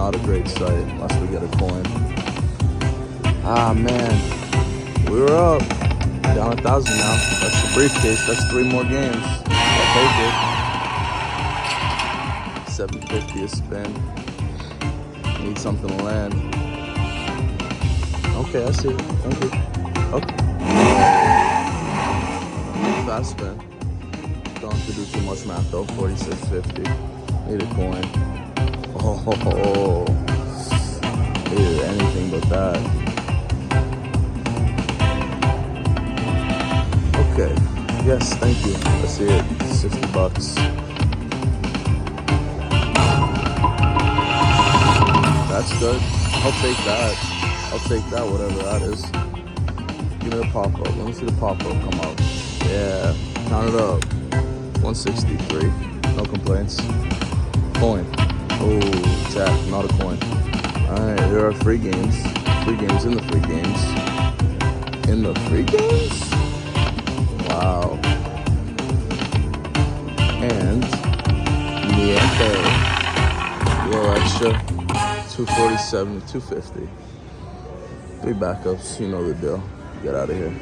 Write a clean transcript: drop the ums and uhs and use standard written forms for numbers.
not a great sight unless we get a coin. Ah, man. We were up. Down 1,000 now. That's the briefcase. That's 3 more games. I'll take it. 750 a spin. Need something to land. Okay, I see it. Thank you. Okay. Fast spin. Don't have to do too much math though. 46.50. Need a coin. Oh, needed anything but that. Okay. Yes, thank you. I see it. $60. That's good. I'll take that. I'll take that, whatever that is. Give me the pop-up. Let me see the pop-up come out. Yeah. Count it up. 163. No complaints. Coin. Oh, tap. Not a coin. Alright, there are free games. Free games in the free games. In the free games? Wow. And Niente. A little extra. 247 to 250. 3 backups. You know the deal. Get out of here.